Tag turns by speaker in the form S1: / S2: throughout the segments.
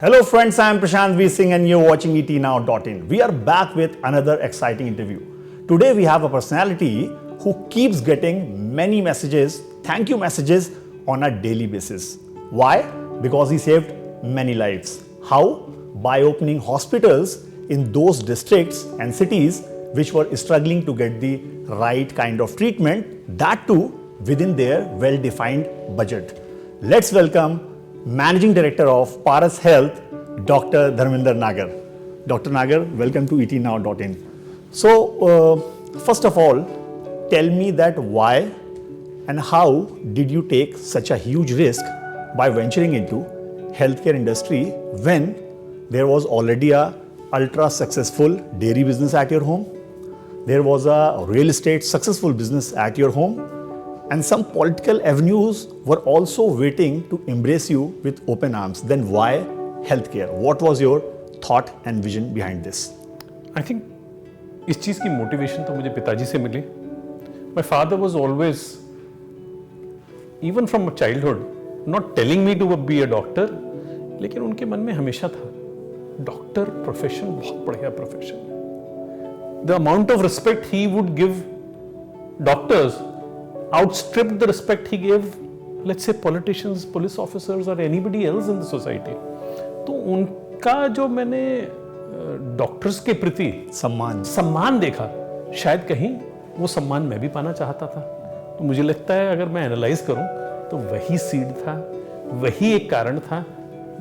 S1: Hello friends, I am Prashant V. Singh and you're watching etnow.in. We are back with another exciting interview. Today we have a personality who keeps getting many messages, thank you messages on a daily basis. Why? Because he saved many lives. How? By opening hospitals in those districts and cities which were struggling to get the right kind of treatment, that too within their well-defined budget. Let's welcome Managing Director of Paras Health, Dr. Dharminder Nagar. Dr. Nagar, welcome to etnow.in. So, first of all, tell me that why and how did you take such a huge risk by venturing into healthcare industry when there was already a ultra successful dairy business at your home, there was a real estate successful business at your home, and some political avenues were also waiting to embrace you with open arms. Then why healthcare? What was your thought and vision behind this?
S2: I think इस चीज़ की motivation तो मुझे पिताजी से मिली. My father was always, even from childhood, not telling me to be a doctor, लेकिन उनके मन में हमेशा था डॉक्टर प्रोफेशन बहुत बढ़िया प्रोफेशन है. The amount of respect he would give doctors outstripped the respect he gave, let's say, politicians, police officers, or anybody else in the society. तो उनका जो मैंने डॉक्टर्स के प्रति सम्मान देखा, शायद कहीं वो सम्मान मैं भी पाना चाहता था. तो मुझे लगता है अगर मैं एनालाइज करूं तो वही सीड था, वही एक कारण था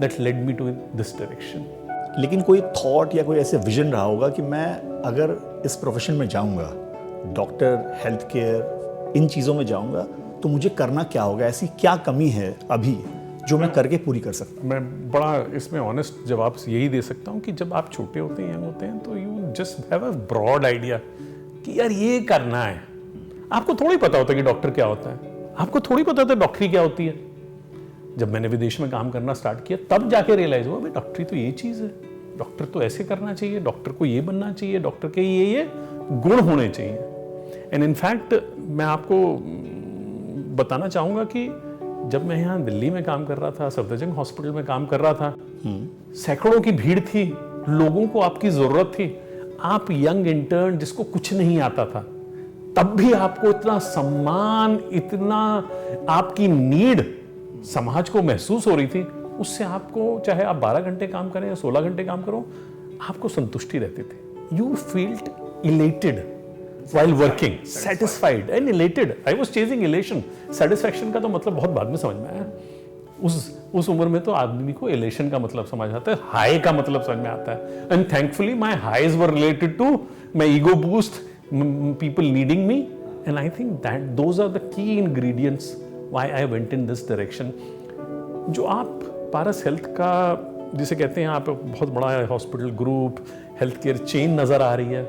S2: that led me to this direction.
S1: लेकिन कोई थॉट या कोई ऐसे विजन रहा होगा कि मैं अगर इस प्रोफेशन में जाऊंगा, डॉक्टर, हेल्थ केयर, इन चीज़ों में जाऊंगा तो मुझे करना क्या होगा, ऐसी क्या कमी है अभी जो मैं करके पूरी कर सकता हूँ?
S2: मैं बड़ा इसमें ऑनेस्ट जवाब यही दे सकता हूँ कि जब आप छोटे होते हैं, यंग होते हैं, तो you just have a broad idea कि यार ये करना है. आपको थोड़ी पता होता है कि डॉक्टर क्या होता है, आपको थोड़ी पता होता है डॉक्टरी क्या होती है. जब मैंने विदेश में काम करना स्टार्ट किया तब जाके रियलाइज हुआ भाई डॉक्टरी तो ये चीज़ है, डॉक्टर तो ऐसे करना चाहिए, डॉक्टर को ये बनना चाहिए, डॉक्टर के ये गुण होने चाहिए. एंड इनफैक्ट मैं आपको बताना चाहूँगा कि जब मैं यहाँ दिल्ली में काम कर रहा था, सफदरजंग हॉस्पिटल में काम कर रहा था, सैकड़ों की भीड़ थी, लोगों को आपकी ज़रूरत थी. आप यंग इंटर्न जिसको कुछ नहीं आता था, तब भी आपको इतना सम्मान, इतना आपकी नीड समाज को महसूस हो रही थी. उससे आपको, चाहे आप 12 घंटे काम करें या 16 घंटे काम करो, आपको संतुष्टि रहती थी. You field elated while working, satisfied and elated. I was chasing elation. Satisfaction का तो मतलब बहुत बाद में समझ में आया. उस उम्र में तो आदमी को elation का मतलब समझ आता है, high का मतलब समझ में आता है. And thankfully my highs were related to my ego boost, people needing me, and I think that those are the key ingredients why I went in this direction. जो आप पारस हेल्थ का जिसे कहते हैं, आप बहुत बड़ा hospital group, health care chain नज़र आ रही है.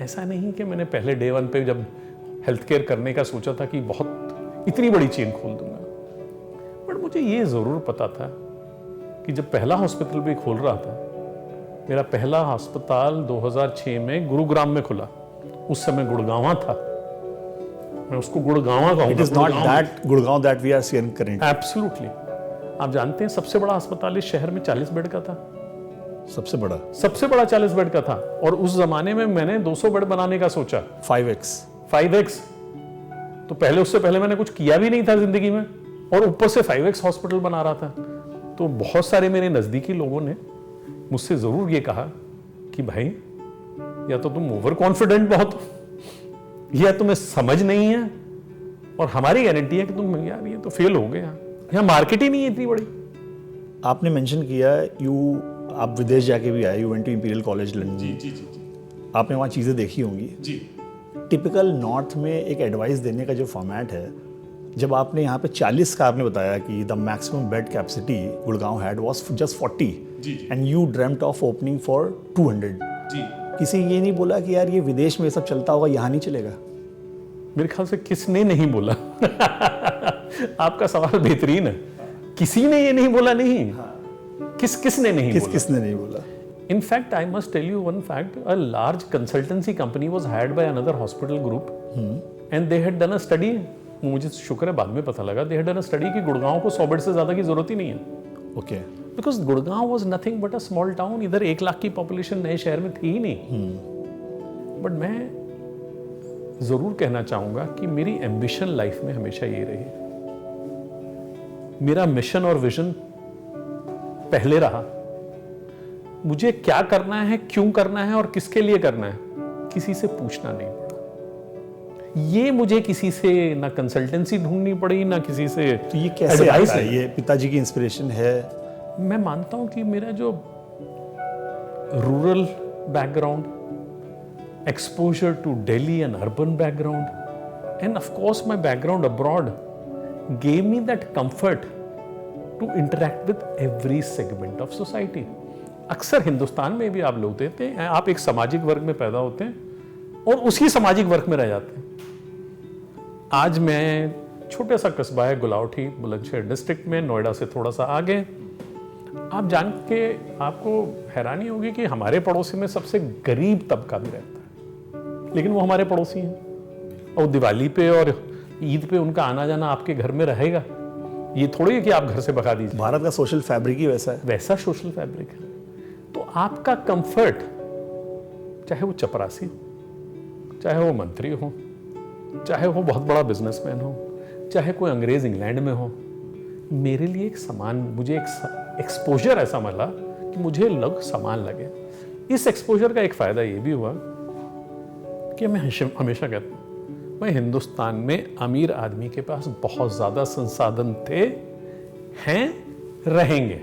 S2: ऐसा नहीं कि मैंने पहले डे वन पे जब हेल्थ केयर करने का सोचा था कि बहुत इतनी बड़ी चेन खोल दूंगा. बट मुझे ये ज़रूर पता था कि जब पहला हॉस्पिटल भी खोल रहा था, मेरा पहला अस्पताल 2006 में गुरुग्राम में खुला. उस समय गुड़गांवा था, मैं उसको गुड़गांवा कहूँगा.
S1: It is not that Gurgaon that we are seeing currently.
S2: Absolutely. आप जानते हैं सबसे बड़ा अस्पताल इस शहर में 40 बेड का था.
S1: सबसे बड़ा
S2: 40 बेड का था. और उस जमाने में मैंने 200 बेड बनाने का सोचा. 5x. तो पहले, उससे पहले मैंने कुछ किया भी नहीं था जिंदगी में, और ऊपर से 5x हॉस्पिटल बना रहा था. तो बहुत सारे मेरे नजदीकी लोगों ने मुझसे जरूर ये कहा कि भाई या तो तुम ओवर कॉन्फिडेंट बहुत हो, या तुम्हें समझ नहीं है, और हमारी गारंटी है कि तुम, यार ये तो फेल हो गया, यहाँ मार्केट ही नहीं है इतनी बड़ी.
S1: आपने मेंशन किया आप विदेश जाके भी आए, you went to Imperial College London.
S2: जी.
S1: आपने वहाँ चीज़ें देखी होंगी.
S2: जी.
S1: टिपिकल नॉर्थ में एक एडवाइस देने का जो फॉर्मेट है, जब आपने यहाँ पे 40 का आपने बताया कि the maximum bed capacity Gurgaon had was just 40 and you dreamed of opening for 200.
S2: जी.
S1: किसी ये नहीं बोला कि यार ये विदेश में ये सब चलता होगा, यहाँ नहीं चलेगा?
S2: मेरे ख्याल से किसने नहीं बोला. आपका सवाल बेहतरीन है. किसी ने ये नहीं बोला. नहीं, किसने नहीं बोला. In fact, I must tell you one fact. A large consultancy company was hired by another hospital group, and they had done a study. मुझे शुक्र है बाद में पता लगा. They had done a study कि गुड़गांव को 100 बेड से ज़्यादा की जरूरत ही नहीं है.
S1: Okay.
S2: Because Gurgaon was nothing but a small town. इधर 1 लाख की पॉपुलेशन नए शहर में थी ही नहीं. बट मैं जरूर कहना चाहूंगा कि मेरी एम्बिशन लाइफ में हमेशा ये रही. मेरा मिशन और विजन पहले रहा. मुझे क्या करना है, क्यों करना है और किसके लिए करना है, किसी से पूछना नहीं पड़ा. ये मुझे किसी से ना कंसल्टेंसी ढूंढनी पड़ी, ना किसी से.
S1: तो ये कैसे आता है? ये पिताजी की इंस्पिरेशन है?
S2: मैं मानता हूं कि मेरा जो rural background, exposure to Delhi and urban background, and of course my background abroad gave me that comfort to interact with every segment of society. अक्सर हिंदुस्तान में भी आप लोग देते हैं, आप एक सामाजिक वर्ग में पैदा होते हैं और उसी सामाजिक वर्ग में रह जाते हैं. आज मैं छोटे सा कस्बा है गुलावटी, बुलंदशहर डिस्ट्रिक्ट में, नोएडा से थोड़ा सा आगे. आप जान के आपको हैरानी होगी कि हमारे पड़ोसी में सबसे गरीब तबका भी रहता है, लेकिन वो हमारे पड़ोसी हैं और दिवाली पे और ईद पे उनका आना जाना आपके घर में रहेगा. ये थोड़ी है कि आप घर से भगा दीजिए.
S1: भारत का सोशल फैब्रिक ही वैसा है.
S2: वैसा सोशल फैब्रिक है. तो आपका कंफर्ट, चाहे वो चपरासी हो, चाहे वो मंत्री हो, चाहे वो बहुत बड़ा बिजनेसमैन हो, चाहे कोई अंग्रेज इंग्लैंड में हो, मेरे लिए एक समान, मुझे एक एक्सपोजर ऐसा मिला कि मुझे लोग समान लगे. इस एक्सपोजर का एक फायदा ये भी हुआ कि मैं हमेशा कहता हूं, मैं हिंदुस्तान में अमीर आदमी के पास बहुत ज्यादा संसाधन थे, हैं, रहेंगे.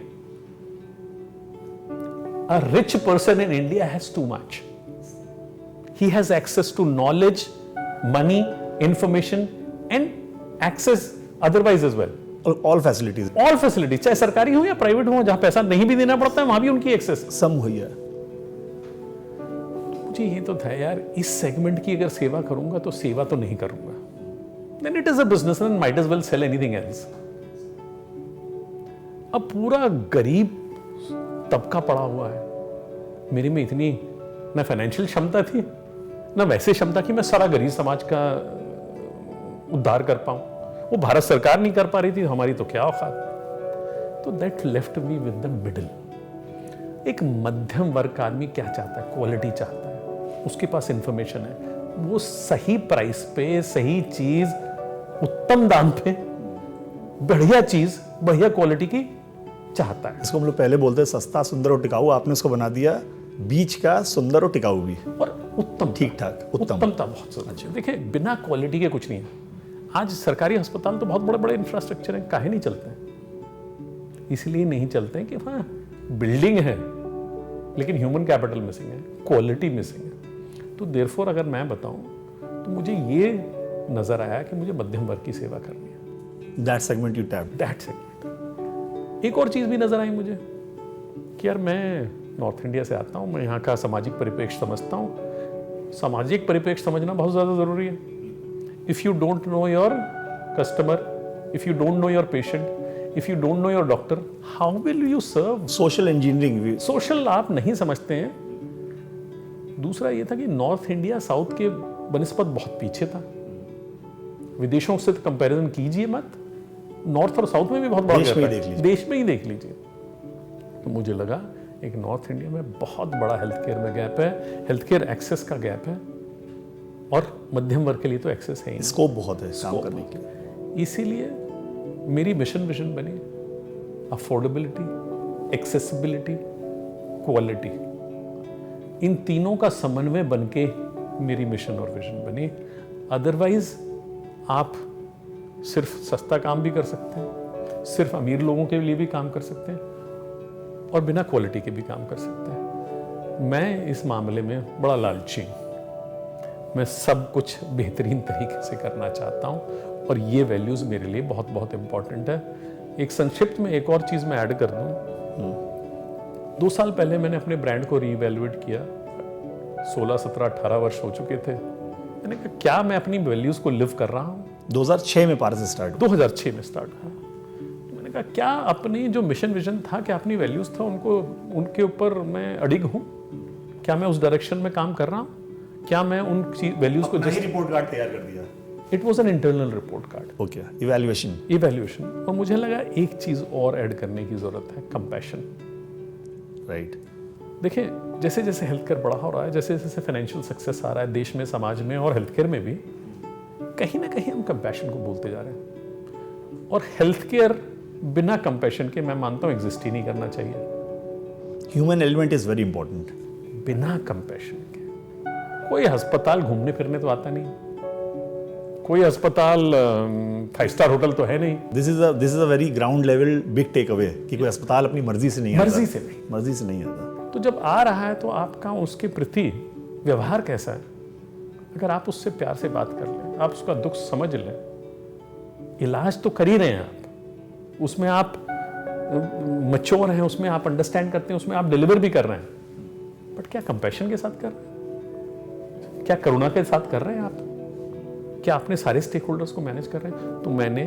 S2: A rich person in India has too much. He has access to knowledge, money, information and access otherwise as well.
S1: All facilities.
S2: All facilities, चाहे सरकारी हो या प्राइवेट हो, जहां पैसा नहीं भी देना पड़ता है वहां भी उनकी एक्सेस
S1: सम हुई है.
S2: मुझे ये तो था यार, इस सेगमेंट की अगर सेवा करूंगा तो सेवा तो नहीं करूंगा. Then it is a business and might as well sell anything else. अब पूरा गरीब तबका पड़ा हुआ है. मेरे में इतनी ना फाइनेंशियल क्षमता थी, ना वैसे क्षमता कि मैं सारा गरीब समाज का उद्धार कर पाऊं. वो भारत सरकार नहीं कर पा रही थी, हमारी तो क्या औकात. तो that left me with the middle. एक मध्यम वर्ग का आदमी क्या चाहता है? क्वालिटी चाहता है. उसके पास इंफॉर्मेशन है, वो सही प्राइस पे, सही चीज, उत्तम दाम पे, बढ़िया चीज, बढ़िया क्वालिटी की चाहता है.
S1: इसको हम लोग पहले बोलते हैं सस्ता, सुंदर और टिकाऊ. आपने उसको बना दिया बीच का सुंदर और टिकाऊ भी,
S2: और उत्तम,
S1: ठीक ठाक.
S2: उत्तमता बहुत जरूरी. देखिए, बिना क्वालिटी के कुछ नहीं है. आज सरकारी अस्पताल तो बहुत बड़े बड़े इंफ्रास्ट्रक्चर हैं, काहे नहीं चलते हैं? इसलिए नहीं चलते हैं कि हाँ बिल्डिंग है लेकिन ह्यूमन कैपिटल मिसिंग है, क्वालिटी मिसिंग है. तो देयरफॉर अगर मैं बताऊं तो मुझे ये नजर आया कि मुझे मध्यम वर्ग की सेवा करनी है.
S1: That segment you tap.
S2: That segment. एक और चीज भी नजर आई मुझे कि यार मैं नॉर्थ इंडिया से आता हूं, मैं यहाँ का सामाजिक परिप्रेक्ष्य समझता हूं. सामाजिक परिप्रेक्ष्य समझना बहुत ज्यादा जरूरी है. If you don't know your customer, if you don't know your patient, if you don't know your doctor, how will you serve?
S1: Social engineering.
S2: Social आप नहीं समझते हैं. दूसरा ये था कि नॉर्थ इंडिया साउथ के बनिस्बत बहुत पीछे था. विदेशों से तो कंपैरिजन कीजिए मत, नॉर्थ और साउथ में भी बहुत बड़ा
S1: देश में ही
S2: गैप
S1: देख
S2: है.
S1: लीजिए.
S2: देश में ही देख लीजिए. तो मुझे लगा एक नॉर्थ इंडिया में बहुत बड़ा हेल्थ केयर में गैप है, हेल्थ केयर एक्सेस का गैप है, और मध्यम वर्ग के लिए तो एक्सेस है ही.
S1: स्कोप बहुत है काम करने के लिए.
S2: इसीलिए मेरी मिशन विजन बनी अफोर्डेबिलिटी, एक्सेसिबिलिटी, क्वालिटी. इन तीनों का समन्वय बनके मेरी मिशन और विजन बनी. अदरवाइज आप सिर्फ सस्ता काम भी कर सकते हैं, सिर्फ अमीर लोगों के लिए भी काम कर सकते हैं, और बिना क्वालिटी के भी काम कर सकते हैं. मैं इस मामले में बड़ा लालची हूं. मैं सब कुछ बेहतरीन तरीके से करना चाहता हूं, और ये वैल्यूज मेरे लिए बहुत बहुत इंपॉर्टेंट है. एक संक्षिप्त में एक और चीज मैं ऐड कर दूं. 2 साल पहले मैंने अपने ब्रांड को रीवैल्यूएट किया. 16, 17, 18 वर्ष हो चुके थे. मैंने कहा क्या मैं अपनी वैल्यूज को लिव कर रहा हूं?
S1: 2006 में पारस स्टार्ट.
S2: 2006 में स्टार्ट हुआ. मैंने कहा क्या अपनी जो मिशन विजन था, क्या अपनी वैल्यूज था, उनके ऊपर मैं अडिग हूं? क्या मैं उस डायरेक्शन में काम कर रहा हूं? क्या मैं उन वैल्यूज को
S1: जैसे रिपोर्ट कार्ड तैयार कर दिया.
S2: It was an internal report card,
S1: okay, evaluation,
S2: evaluation. और मुझे लगा एक चीज और ऐड करने की जरूरत है, कंपैशन।
S1: राइट।
S2: देखिए, जैसे जैसे हेल्थ केयर बड़ा हो रहा है, जैसे जैसे फाइनेंशियल सक्सेस आ रहा है देश में, समाज में और हेल्थ केयर में भी, कहीं ना कहीं हम कंपैशन को भूलते जा रहे हैं। और हेल्थ केयर बिना कंपैशन के मैं मानता हूं एग्जिस्ट ही नहीं करना चाहिए।
S1: Human element is very important.
S2: बिना कंपैशन के कोई अस्पताल घूमने फिरने तो आता नहीं, कोई अस्पताल 5 स्टार होटल तो है नहीं।
S1: This is a very ground level big tech away कि कोई अस्पताल अपनी मर्जी से नहीं आता। मर्जी से नहीं आता।
S2: तो जब आ रहा है तो आपका उसके प्रति व्यवहार कैसा है? अगर आप उससे प्यार से बात कर लें, आप उसका दुख समझ लें, इलाज तो कर ही रहे हैं आप, उसमें आप मैच्योर हैं, उसमें आप अंडरस्टैंड करते हैं, उसमें आप डिलीवर भी कर रहे हैं, बट क्या कंपैशन के साथ कर रहे हैं? क्या करुणा के साथ कर रहे हैं आप? क्या आपने सारे स्टेक होल्डर्स को मैनेज कर रहे हैं? तो मैंने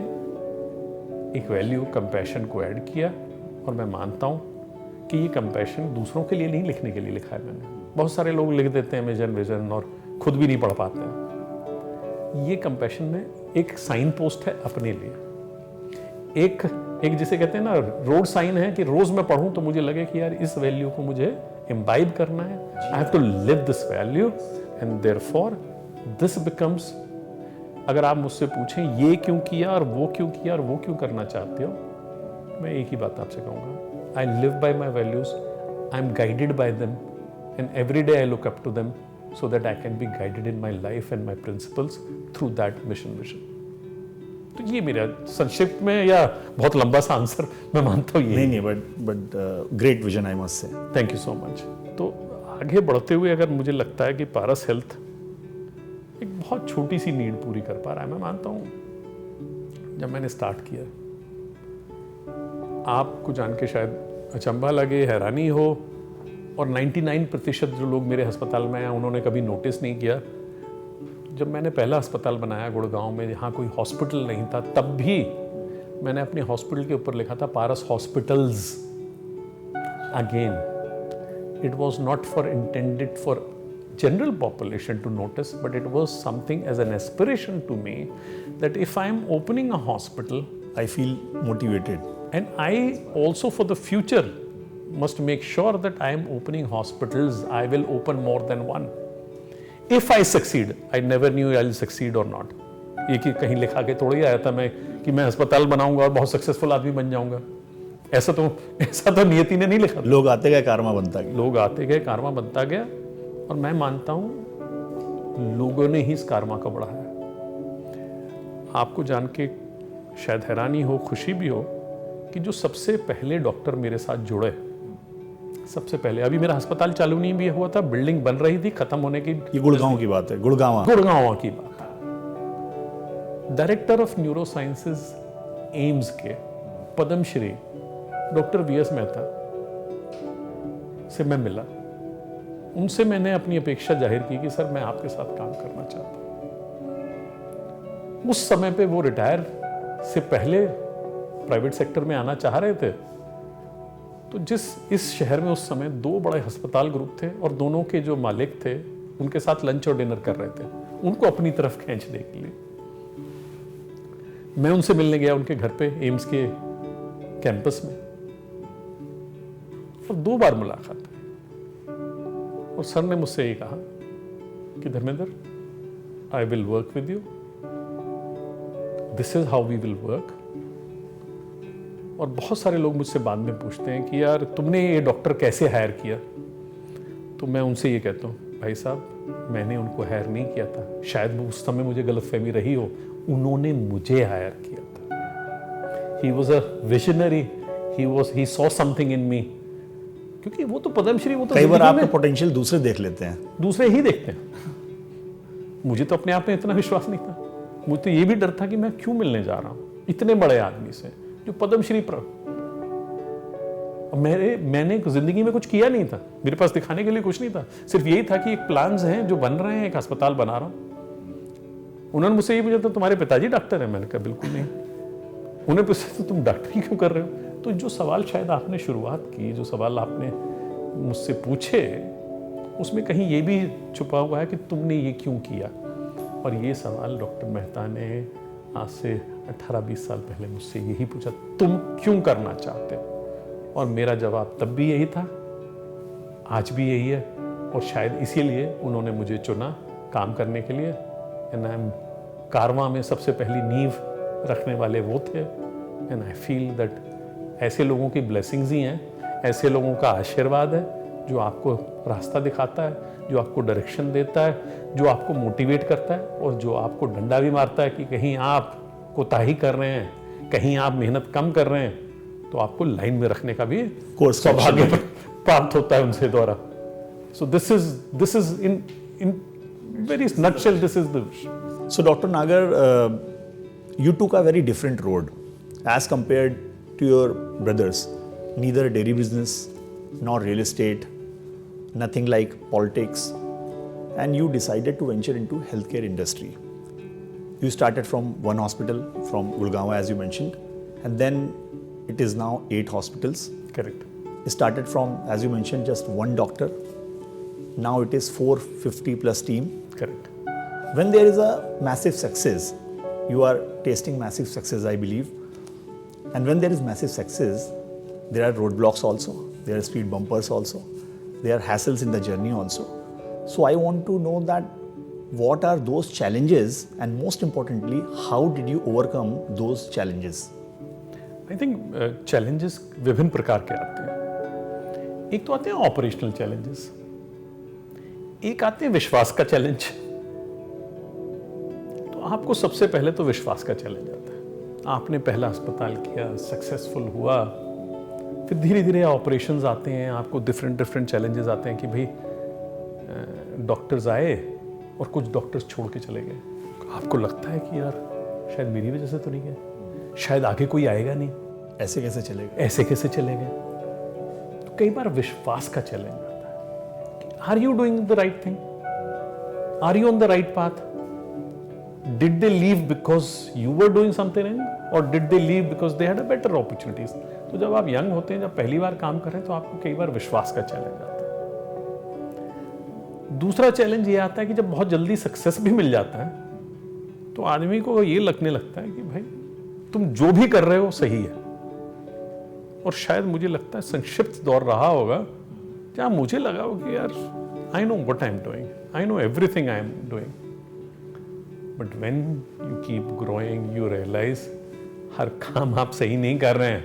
S2: एक वैल्यू कंपैशन को ऐड किया, और मैं मानता हूं कि ये कंपैशन दूसरों के लिए नहीं लिखने के लिए लिखा है मैंने। बहुत सारे लोग लिख देते हैं मिशन विजन और खुद भी नहीं पढ़ पाते हैं। ये कंपैशन में एक साइन पोस्ट है अपने लिए, एक जिसे कहते हैं ना रोड साइन है, कि रोज मैं पढ़ूं तो मुझे लगे कि यार इस वैल्यू को मुझे इम्बाइब करना है, I have to live this value, and therefore this becomes. अगर आप मुझसे पूछें ये क्यों किया और वो क्यों किया और वो क्यों करना चाहते हो, मैं एक ही बात आपसे कहूंगा, I live by my values, I'm guided by them, and every day I look up to them so that I can be guided in my life and my principles through that mission vision. तो ये मेरा संक्षिप्त में या बहुत लंबा सा answer मैं मानता हूँ ये
S1: नहीं, but great vision I must say.
S2: Thank you so much. तो आगे बढ़ते हुए अगर मुझे लगता है कि पारस हेल्थ एक बहुत छोटी सी नीड पूरी कर पा रहा है, मैं मानता हूँ जब मैंने स्टार्ट किया, आपको जान के शायद अचंभा लगे, हैरानी हो, और 99% जो लोग मेरे अस्पताल में आए उन्होंने कभी नोटिस नहीं किया। जब मैंने पहला अस्पताल बनाया गुड़गांव में, जहाँ कोई हॉस्पिटल नहीं था, तब भी मैंने अपने हॉस्पिटल के ऊपर लिखा था Paras hospitals. Again it was not for intended for general population to notice, but it was something as an aspiration to me that if I am opening a hospital,
S1: I feel motivated.
S2: And I also for the future must make sure that I am opening hospitals, I will open more than one. If I succeed, I never knew I'll succeed or not. ये कि कहीं लिखा के थोड़ी आया था मैं कि मैं अस्पताल बनाऊंगा और बहुत सक्सेसफुल आदमी बन जाऊंगा। ऐसा तो नियति ने नहीं लिखा।
S1: लोग आते गए, कारमा बनता गया।
S2: लोग आते गए, कारमा बनता गया, और मैं मानता हूं लोगों ने ही इस कारमा को बढ़ाया। आपको जान के शायद हैरानी हो, खुशी भी हो, कि जो सबसे पहले डॉक्टर मेरे साथ जुड़े, सबसे पहले, अभी मेरा अस्पताल चालू नहीं भी हुआ था, बिल्डिंग बन रही थी, खत्म होने की।
S1: ये गुड़गांव की बात है, गुड़गांव
S2: की बात है। Director of neuro sciences AIIMS के पद्मश्री डॉक्टर वीएस मेहता से मैं मिला। उनसे मैंने अपनी अपेक्षा जाहिर की कि सर मैं आपके साथ काम करना चाहता हूं। उस समय पे वो रिटायर से पहले प्राइवेट सेक्टर में आना चाह रहे थे। तो इस शहर में उस समय 2 बड़े अस्पताल ग्रुप थे, और दोनों के जो मालिक थे उनके साथ लंच और डिनर कर रहे थे, उनको अपनी तरफ खींचने के लिए। मैं उनसे मिलने गया उनके घर पे, एम्स के कैंपस में, और 2 बार मुलाकात हुई। और सर ने मुझसे ये कहा कि Dharmendra, I will work with you, this is how we will work. और बहुत सारे लोग मुझसे बाद में पूछते हैं कि यार तुमने ये डॉक्टर कैसे हायर किया, तो मैं उनसे ये कहता हूँ, भाई साहब मैंने उनको हायर नहीं किया था, शायद वो उस समय मुझे गलतफहमी रही हो, उन्होंने मुझे हायर किया था। He was a visionary, he saw something in me. क्योंकि वो तो पद्मश्री, वो तो
S1: कई बार आपका पोटेंशियल दूसरे देख लेते हैं,
S2: दूसरे ही देखते हैं। मुझे तो अपने आप में इतना विश्वास नहीं था। मुझे तो ये भी डर था कि मैं क्यों मिलने जा रहा हूं इतने बड़े आदमी से जो पद्मश्री मैंने जिंदगी में कुछ किया नहीं था, मेरे पास दिखाने के लिए कुछ नहीं था, सिर्फ यही था कि एक प्लान्स हैं जो बन रहे हैं, एक अस्पताल बना रहा हूं। उन्होंने मुझसे ये पूछा था तुम्हारे पिताजी डॉक्टर हैं? मैंने कहा बिल्कुल नहीं। उन्हें पूछा तो तुम डॉक्टरी क्यों कर रहे हो? तो जो सवाल शायद आपने शुरुआत की, जो सवाल आपने मुझसे पूछे, उसमें कहीं ये भी छुपा हुआ है कि तुमने ये क्यों किया। और ये सवाल डॉक्टर मेहता ने आज से 18-20 साल पहले मुझसे यही पूछा, तुम क्यों करना चाहते हो? और मेरा जवाब तब भी यही था, आज भी यही है, और शायद इसीलिए उन्होंने मुझे चुना काम करने के लिए। एंड आई एम कारवां में सबसे पहली नींव रखने वाले वो थे। एंड आई फील दैट ऐसे लोगों की ब्लेसिंग्स ही हैं, ऐसे लोगों का आशीर्वाद है जो आपको रास्ता दिखाता है, जो आपको डायरेक्शन देता है, जो आपको मोटिवेट करता है, और जो आपको डंडा भी मारता है कि कहीं आप कोताही कर रहे हैं, कहीं आप मेहनत कम कर रहे हैं, तो आपको लाइन में रखने का भी
S1: कोर्स
S2: सौभाग्य प्राप्त होता है उनसे द्वारा। So this is in very nutshell, this is the.
S1: So Dr. Nagar, you took a very different road as compared to your brothers. Neither dairy business, nor real estate, nothing like politics, and you decided to venture into healthcare industry. You started from one hospital from Gurgaon, as you mentioned, and then it is now 8 hospitals.
S2: Correct.
S1: It started from, as you mentioned, just one doctor. Now it is 450 plus team.
S2: Correct.
S1: When there is a massive success, you are tasting massive success, I believe. And when there is massive success, there are roadblocks also, there are speed bumpers also, there are hassles in the journey also. So I want to know that what are those challenges, and most importantly, how did you overcome those challenges?
S2: I think challenges विभिन्न प्रकार के आते हैं। एक तो आते हैं operational challenges, एक आते हैं विश्वास का चैलेंज। तो आपको सबसे पहले तो विश्वास का चैलेंज आता है। आपने पहला अस्पताल किया, सक्सेसफुल हुआ, फिर धीरे धीरे ऑपरेशंस आते हैं, आपको डिफरेंट चैलेंजेस आते हैं कि भाई डॉक्टर्स आए और कुछ डॉक्टर्स छोड़ के चले गए। आपको लगता है कि यार शायद मेरी वजह से तो नहीं गए, शायद आगे कोई आएगा नहीं,
S1: ऐसे कैसे चलेगा,
S2: ऐसे कैसे चले गए। तो कई बार विश्वास का चैलेंज आता है। Are you doing the right thing? Are you on the right path? Did they leave because you were doing something, or did they leave because they had a better opportunities? तो जब आप young होते हैं, जब पहली बार काम कर रहे हैं, तो आपको कई बार विश्वास का चैलेंज आता है। दूसरा चैलेंज ये आता है कि जब बहुत जल्दी सक्सेस भी मिल जाता है, तो आदमी को ये लगने लगता है कि भाई तुम जो भी कर रहे हो सही है। और शायद मुझे लगता है संक्षिप्त दौर रहा होगा जहाँ मुझे लगा हो कि यार I know what I am doing, I know everything I am doing, but when you keep growing you realise हर काम आप सही नहीं कर रहे हैं।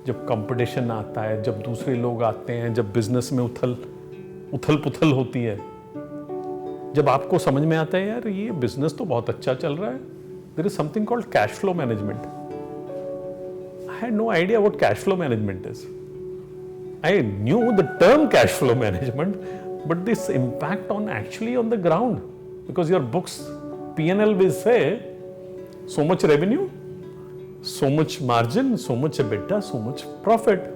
S2: जब कंपटीशन आता है, जब दूसरे लोग आते हैं, जब बिजनेस में उथल पुथल होती है, जब आपको समझ में आता है यार ये बिजनेस तो बहुत अच्छा चल रहा है, there is something called cash flow management. I had no idea what cash flow management is. I knew the term cash flow management, but this impact on actually on the ground, because your books P&L will say so much revenue, so much margin, so much EBITDA, so much profit,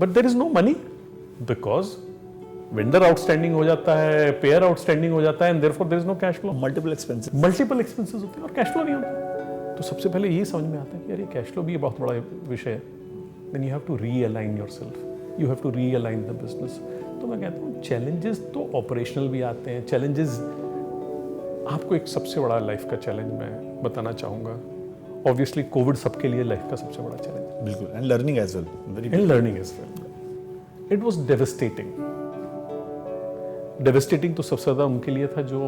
S2: but there is no money because vendor outstanding हो जाता है, payer outstanding हो जाता है, and therefore there is no cash flow.
S1: Multiple expenses
S2: होते हैं और cash flow नहीं होता। तो सबसे पहले ये समझ में आता है कि यार ये cash flow भी बहुत बड़ा विषय है। Then you have to realign yourself. You have to realign the business. तो मैं कहता हूँ challenges तो operational भी आते हैं। Challenges आपको एक सबसे बड़ा लाइफ का चैलेंज मैं बताना चाहूँगा। Obviously कोविड सबके लिए लाइफ का सबसे बड़ा चैलेंज है।
S1: बिल्कुल, and learning as well.
S2: And learning as well. It was devastating. Devastating तो सबसे ज़्यादा उनके लिए था जो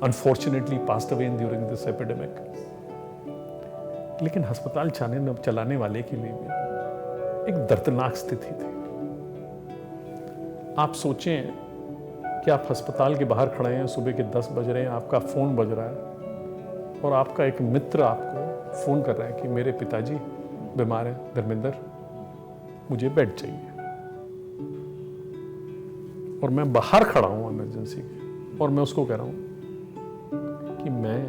S2: unfortunately passed away during this epidemic. लेकिन अस्पताल चलाने वाले के लिए भी एक दर्दनाक स्थिति थी। आप सोचें कि आप अस्पताल के बाहर खड़े हैं, सुबह के 10 बज रहे हैं, आपका फ़ोन बज रहा है और आपका एक मित्र आपको फ़ोन कर रहा है कि मेरे पिताजी बीमार हैं धर्मेंद्र, मुझे बेड चाहिए। और मैं बाहर खड़ा हूँ इमरजेंसी के, और मैं उसको कह रहा हूँ कि मैं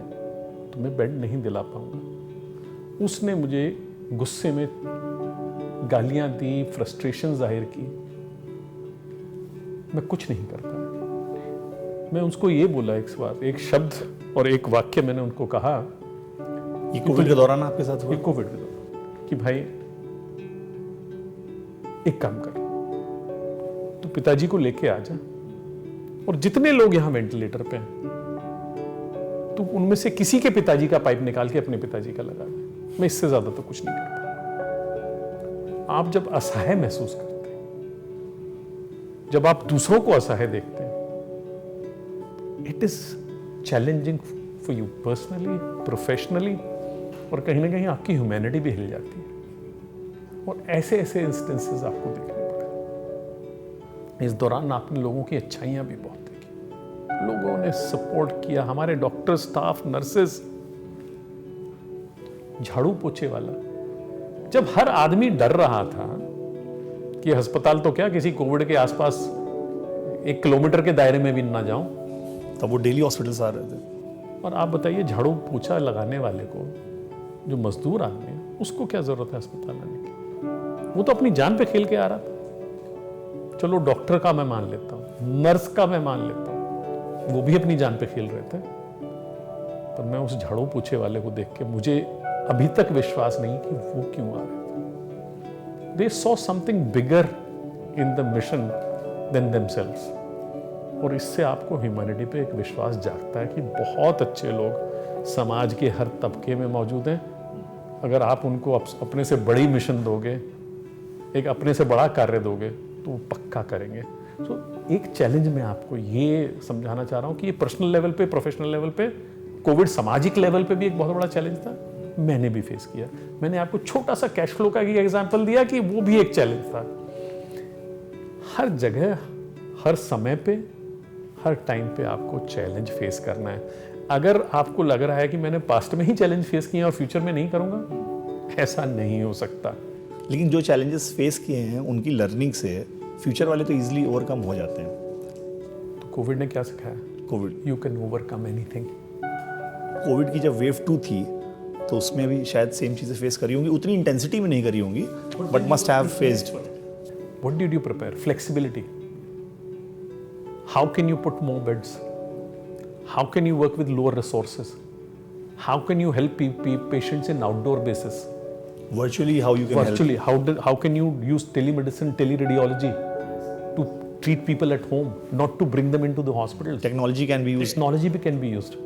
S2: तुम्हें बेड नहीं दिला पाऊंगा। उसने मुझे गुस्से में गालियां दी, फ्रस्ट्रेशन जाहिर की, मैं कुछ नहीं कर पाया। मैं उसको ये बोला एक बार, एक शब्द और एक वाक्य मैंने उनको कहा।
S1: ये कोविड के दौरान आपके साथ हुआ?
S2: कोविड के दौरान कि भाई एक काम कर, तू पिताजी को लेके आ जा और जितने लोग यहां वेंटिलेटर पे हैं, तो उनमें से किसी के पिताजी का पाइप निकाल के अपने पिताजी का लगा दें। मैं इससे ज्यादा तो कुछ नहीं करता। आप जब असहाय महसूस करते हैं, जब आप दूसरों को असहाय देखते हैं, it is challenging for you personally, professionally, और कहीं ना कहीं आपकी ह्यूमैनिटी भी हिल जाती है। और ऐसे ऐसे इंस्टेंसेस आपको देखने पड़े। इस दौरान आपने लोगों की अच्छाइयां भी बहुत देखी, लोगों ने सपोर्ट किया, हमारे डॉक्टर, स्टाफ, नर्सेस, झाड़ू पोछे वाला। जब हर आदमी डर रहा था कि अस्पताल तो क्या, किसी कोविड के आसपास 1 किलोमीटर के दायरे में भी ना जाऊं,
S1: तब वो डेली हॉस्पिटल्स आ रहे थे।
S2: और आप बताइए, झाड़ू पोछा लगाने वाले को, जो मजदूर आदमी है, उसको क्या जरूरत है अस्पताल आने की? वो तो अपनी जान पे खेल के आ रहा था। चलो डॉक्टर का मैं मान लेता हूं, नर्स का मैं मान लेता हूं, वो भी अपनी जान पे खेल रहे थे। पर मैं उस झाड़ू पोछे वाले को देख के मुझे अभी तक विश्वास नहीं कि वो क्यों आ रहे थे। They saw something bigger in the mission than themselves. और इससे आपको ह्यूमैनिटी पे एक विश्वास जागता है कि बहुत अच्छे लोग समाज के हर तबके में मौजूद हैं। अगर आप उनको अपने से बड़ी मिशन दोगे, एक अपने से बड़ा कार्य दोगे, तो वो पक्का करेंगे। तो एक चैलेंज मैं आपको ये समझाना चाह रहा हूँ कि ये पर्सनल लेवल पे, प्रोफेशनल लेवल पे, कोविड सामाजिक लेवल पे भी एक बहुत बड़ा चैलेंज था। मैंने भी फेस किया। मैंने आपको छोटा सा कैश फ्लो का एग्जांपल दिया कि वो भी एक चैलेंज था। हर जगह, हर समय पे, हर टाइम पे आपको चैलेंज फेस करना है। अगर आपको लग रहा है कि मैंने पास्ट में ही चैलेंज फेस किए और फ्यूचर में नहीं करूंगा, ऐसा नहीं हो सकता।
S1: लेकिन जो चैलेंजेस फेस किए हैं उनकी लर्निंग से फ्यूचर वाले तो इजीली ओवरकम हो जाते हैं।
S2: तो कोविड ने क्या सिखाया?
S1: Covid,
S2: you can overcome anything.
S1: Covid की जब वेव 2 थी तो उसमें भी शायद सेम चीज़ें फेस करी होंगी, उतनी इंटेंसिटी में नहीं करी होंगी, but must have faced.
S2: What did you prepare? Flexibility. How can you put more beds? How can you work with lower resources? How can you help patients in outdoor basis?
S1: Virtually, how you can
S2: Virtually, how can you use telemedicine, teleradiology to treat people at home, not to bring them into the hospital?
S1: help? Technology can be used.
S2: Technology भी can be used.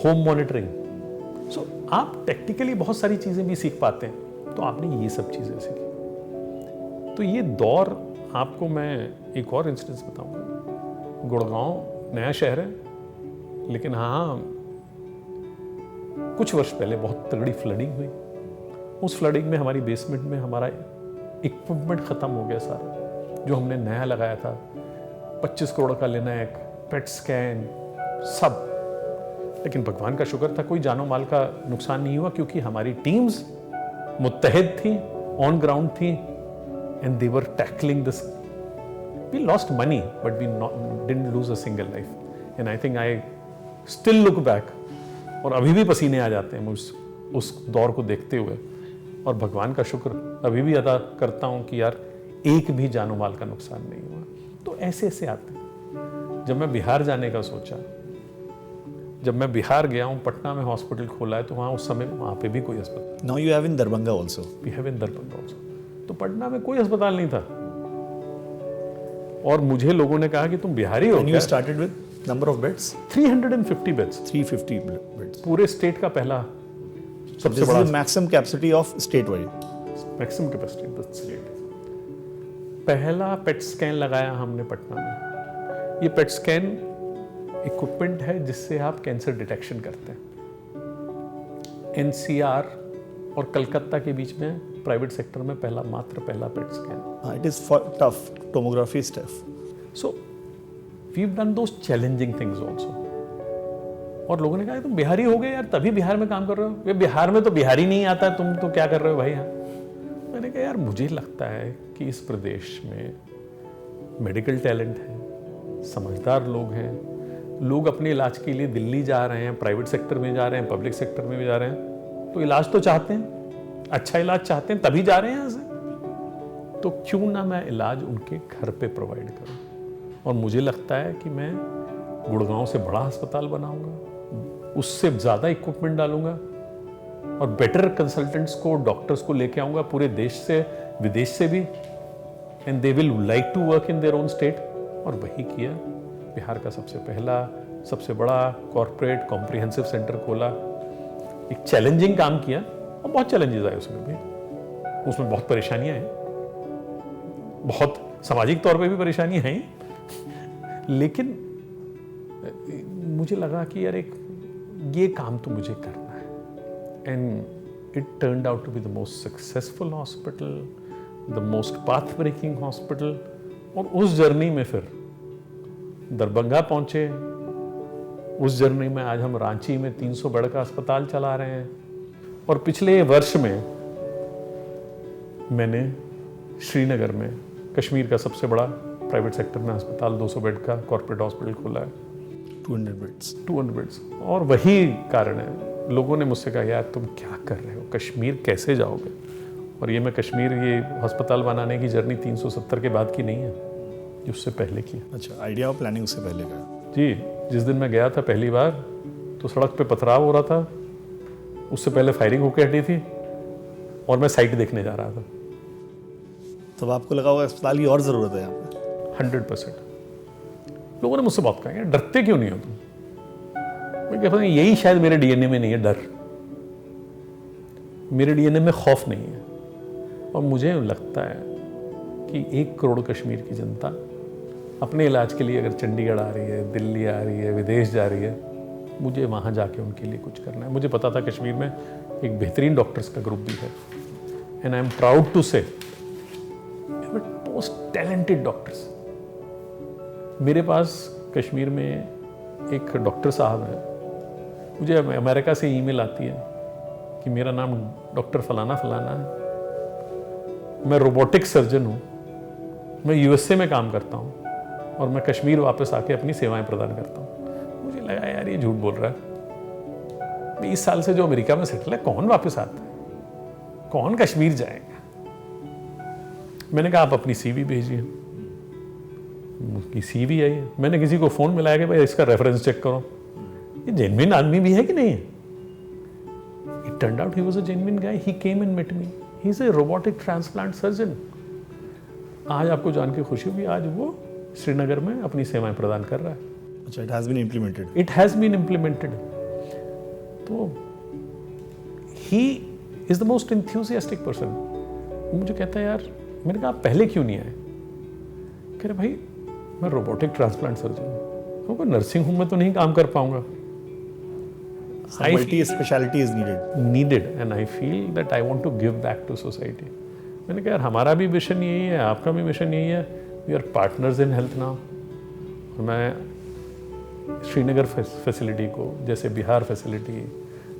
S2: Home monitoring. So आप technically बहुत सारी चीजें भी सीख पाते हैं, तो आपने ये सब चीजें सीखी। तो ये दौर आपको मैं एक और इंसिडेंस बताऊंगा। गुड़गांव नया शहर है, लेकिन हाँ, कुछ वर्ष पहले बहुत तगड़ी फ्लडिंग हुई। उस फ्लडिंग में हमारी बेसमेंट में हमारा इक्विपमेंट खत्म हो गया सारा, जो हमने नया लगाया था। 25 करोड़ का लेना, एक पेट स्कैन, सब। लेकिन भगवान का शुक्र था, कोई जानो माल का नुकसान नहीं हुआ, क्योंकि हमारी टीम्स मुत्तहिद थी, ऑन ग्राउंड थी, and they were tackling this. We lost money but we didn't lose a single life. And I think I still look back, और अभी भी पसीने आ जाते हैं उस दौर को देखते हुए। और भगवान का शुक्र अभी भी अदा करता हूं कि यार एक भी जानो माल का नुकसान नहीं हुआ। तो ऐसे ऐसे आते हैं। जब मैं बिहार जाने का सोचा, जब मैं बिहार गया हूं, पटना में हॉस्पिटल खोला है, तो वहां उस समय वहां पे भी कोई अस्पताल।
S1: Now you have in Darbhanga also.
S2: We have in Darbhanga also. तो पटना में कोई अस्पताल नहीं था, और मुझे लोगों ने कहा कि तुम बिहारी हो
S1: And
S2: क्या?
S1: you started with number of beds?
S2: 350 beds,
S1: 350 beds.
S2: पूरे स्टेट का पहला सबसे
S1: This is
S2: बड़ा
S1: the maximum capacity of statewide.
S2: Maximum capacity the state. पहला पेट स्कैन लगाया हमने पटना में। ये पेट स्कैन इक्विपमेंट है जिससे आप कैंसर डिटेक्शन करते हैं। एनसीआर और कलकत्ता के बीच में प्राइवेट सेक्टर में पहला PET scan.
S1: It is tough. Tomography is tough.
S2: So we have done those challenging things also. और लोगों ने कहा तुम बिहारी हो गए यार, तभी बिहार में काम कर रहे हो? वे बिहार में तो बिहारी नहीं आता, तुम तो क्या कर रहे हो भाई यहाँ? मैंने कहा यार, मुझे लगता है कि इस प्रदेश में मेडिकल टैलेंट है, समझदार लोग हैं, लोग अपने इलाज के लिए दिल्ली जा रहे हैं, प्राइवेट सेक्टर में जा रहे हैं, पब्लिक सेक्टर में भी जा रहे हैं, तो इलाज तो चाहते हैं, अच्छा इलाज चाहते हैं, तभी जा रहे हैं यहाँ से। तो क्यों ना मैं इलाज उनके घर पे प्रोवाइड करूँ? और मुझे लगता है कि मैं गुड़गांव से बड़ा अस्पताल बनाऊंगा, उससे ज़्यादा इक्विपमेंट डालूंगा, और बेटर कंसल्टेंट्स को, डॉक्टर्स को लेके आऊंगा पूरे देश से, विदेश से भी, and they will like to work in their own state. और वही किया। बिहार का सबसे पहला, सबसे बड़ा कॉर्पोरेट कॉम्प्रिहेंसिव सेंटर खोला। एक चैलेंजिंग काम किया और बहुत चैलेंजेस आए उसमें भी, उसमें बहुत परेशानियां हैं, बहुत सामाजिक तौर पे भी परेशानियां हैं, लेकिन मुझे लगा कि यार एक ये काम तो मुझे करना है। And it turned out to be the most successful hospital, the most path breaking hospital. और उस जर्नी में फिर दरभंगा पहुंचे, उस जर्नी में आज हम रांची में 300 बेड का अस्पताल चला रहे हैं। और पिछले वर्ष में मैंने श्रीनगर में कश्मीर का सबसे बड़ा प्राइवेट सेक्टर में अस्पताल 200 बेड का कॉर्पोरेट हॉस्पिटल खोला है, 200 बेड्स। और वही कारण है, लोगों ने मुझसे कहा यार तुम क्या कर रहे हो, कश्मीर कैसे जाओगे? और ये मैं कश्मीर, ये अस्पताल बनाने की जर्नी 370 के बाद की नहीं है, ये उससे पहले की है।
S1: अच्छा, आइडिया और प्लानिंग उससे पहले का?
S2: जी, जिस दिन मैं गया था पहली बार तो सड़क पे पथराव हो रहा था, उससे पहले फायरिंग होकर हटी थी और मैं साइट देखने जा रहा था।
S1: तब आपको लगा होगा अस्पताल की और ज़रूरत है यहाँ पे?
S2: 100%। लोगों ने मुझसे बहुत कहा यार डरते क्यों नहीं हो तुम? मैं कहता हूँ यही शायद मेरे डीएनए में नहीं है, डर। मेरे डीएनए में खौफ नहीं है। और मुझे लगता है कि 1 करोड़ कश्मीर की जनता अपने इलाज के लिए अगर चंडीगढ़ आ रही है, दिल्ली आ रही है, विदेश जा रही है, मुझे वहाँ जाके उनके लिए कुछ करना है। मुझे पता था कश्मीर में एक बेहतरीन डॉक्टर्स का ग्रुप भी है, and I am proud to say most talented doctors. मेरे पास कश्मीर में एक डॉक्टर साहब हैं, मुझे अमेरिका से ईमेल आती है कि मेरा नाम डॉक्टर फलाना फलाना है, मैं रोबोटिक सर्जन हूँ, मैं यूएसए में काम करता हूँ और मैं कश्मीर वापस आके अपनी सेवाएं प्रदान करता हूँ। मुझे लगा यार ये झूठ बोल रहा है, 20 साल से जो अमेरिका में सेटल है, कौन वापस आता है, कौन कश्मीर जाएगा? मैंने कहा आप अपनी सीवी भेजिए। उसकी सीवी आई है, मैंने किसी को फोन मिलाया कि भाई इसका रेफरेंस चेक करो, ये जेन्युइन आदमी भी है कि नहीं है? It turned out he was a genuine guy, he came and met me, he is a robotic transplant surgeon. आज आपको जान के खुशी हुई, आज वो श्रीनगर में अपनी सेवाएं प्रदान कर रहा है।
S1: अच्छा, it has been implemented.
S2: It has been implemented. तो he is the most enthusiastic person. मुझे कहता है यार, मैंने कहा आप पहले क्यों नहीं आए? कह रहे भाई मैं रोबोटिक ट्रांसप्लांट सर्जन हूँ, नर्सिंग होम में तो नहीं काम कर पाऊंगा।
S1: Multi speciality is
S2: needed and I feel that I want to give back to society. मैंने कहा यार हमारा भी मिशन यही है, आपका भी मिशन यही है, we are partners in health now. और मैं श्रीनगर फैसिलिटी को, जैसे बिहार फैसिलिटी,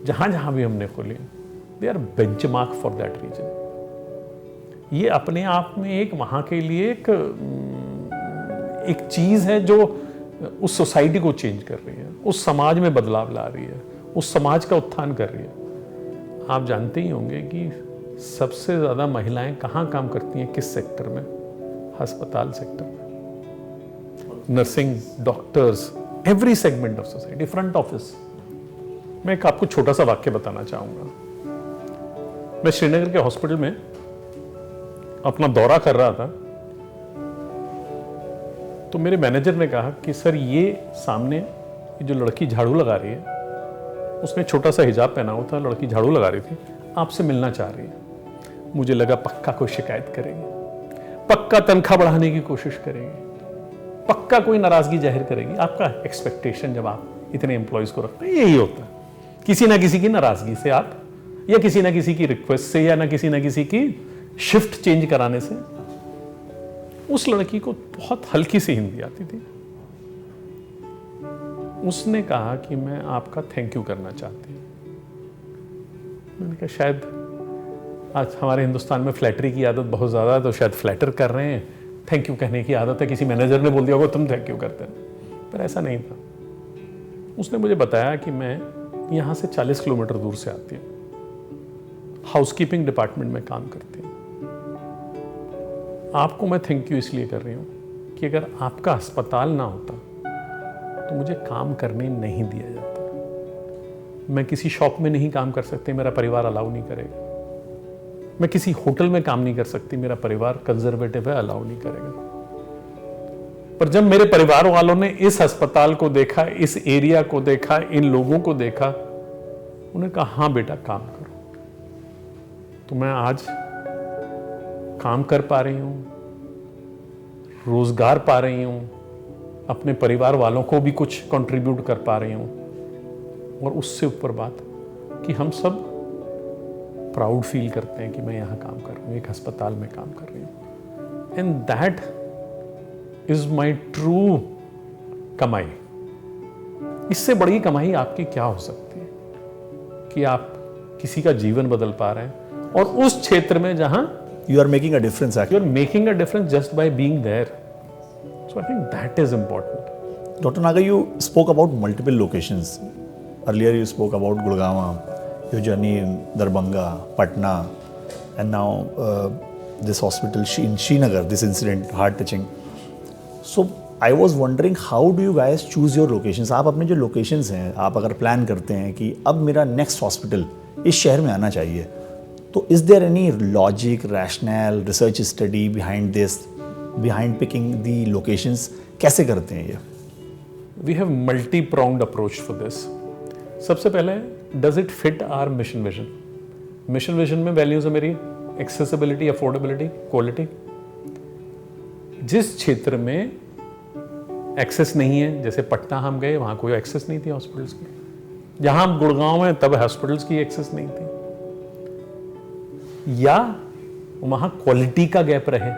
S2: जहाँ जहाँ भी हमने खोली, they are benchmark for that region. ये अपने आप में एक वहाँ के लिए एक चीज़ है जो उस सोसाइटी को चेंज कर रही है, उस समाज में बदलाव ला रही है, उस समाज का उत्थान कर रही है। आप जानते ही होंगे कि सबसे ज़्यादा महिलाएं कहाँ काम करती हैं, किस सेक्टर में? अस्पताल सेक्टर में। Nursing, doctors, every segment of society, front office. मैं एक आपको छोटा सा वाक्य बताना चाहूँगा। मैं श्रीनगर के हॉस्पिटल में अपना दौरा कर रहा था, तो मेरे मैनेजर ने कहा कि सर ये सामने ये जो लड़की झाड़ू लगा रही है, उसने छोटा सा हिजाब पहना हुआ था, लड़की झाड़ू लगा रही थी, आपसे मिलना चाह रही है। मुझे लगा पक्का कोई शिकायत करेगी, पक्का तनख्वाह बढ़ाने की कोशिश करेगी, पक्का कोई नाराजगी जाहिर करेगी। आपका एक्सपेक्टेशन जब आप इतने एम्प्लॉयज को रखते हैं यही होता है, किसी ना किसी की नाराजगी से आप, या किसी ना किसी की रिक्वेस्ट से, या ना किसी की शिफ्ट चेंज कराने से। उस लड़की को बहुत हल्की सी हिंदी आती थी। उसने कहा कि मैं आपका थैंक यू करना चाहती हूँ। मैंने कहा शायद आज हमारे हिंदुस्तान में फ्लैटरी की आदत बहुत ज़्यादा है, तो शायद फ्लैटर कर रहे हैं, थैंक यू कहने की आदत है। किसी मैनेजर ने बोल दिया होगा तुम थैंक यू करते हैं, पर ऐसा नहीं था। उसने मुझे बताया कि मैं यहाँ से 40 किलोमीटर दूर से आती हूँ, हाउसकीपिंग डिपार्टमेंट में काम करती हूँ। आपको मैं थैंक यू इसलिए कर रही हूँ कि अगर आपका अस्पताल ना होता तो मुझे काम करने नहीं दिया जाता। मैं किसी शॉप में नहीं काम कर सकती, मेरा परिवार अलाउ नहीं करेगा। मैं किसी होटल में काम नहीं कर सकती, मेरा परिवार कंजर्वेटिव है, अलाउ नहीं करेगा। पर जब मेरे परिवार वालों ने इस अस्पताल को देखा, इस एरिया को देखा, इन लोगों को देखा, उन्होंने कहा हाँ बेटा काम करो। तो मैं आज काम कर पा रही हूं, रोजगार पा रही हूं, अपने परिवार वालों को भी कुछ कंट्रीब्यूट कर पा रही हूं, और उससे ऊपर बात कि हम सब प्राउड फील करते हैं कि मैं यहां काम कर रही हूं, एक अस्पताल में काम कर रही हूं। And that is my true कमाई। इससे बड़ी कमाई आपकी क्या हो सकती है कि आप किसी का जीवन बदल पा रहे हैं, और उस क्षेत्र में जहां
S1: You are making a difference
S2: you
S1: actually.
S2: are making a difference just by being there. So I think that is important.
S1: Dr. Nagar, you spoke about multiple locations. Earlier you spoke about Gurgaon, your journey in Darbhanga, Patna, and now this hospital in Srinagar, this incident, heart-touching. So I was wondering, how do you guys choose your locations? आप अपने जो locations हैं, आप अगर plan करते हैं कि अब मेरा next hospital इस शहर में आना चाहिए, तो is there any logic, rationale, research study behind this, behind picking the locations? कैसे करते हैं ये?
S2: We have multi-pronged approach for this. सबसे पहले, does it fit our mission vision? Mission vision में values है मेरी accessibility, affordability, quality. जिस क्षेत्र में एक्सेस नहीं है, जैसे पटना हम गए, वहां कोई एक्सेस नहीं थी हॉस्पिटल्स की, जहां हम गुड़गांव में तब हॉस्पिटल्स की एक्सेस नहीं थी, या वहां क्वालिटी का गैप रहे,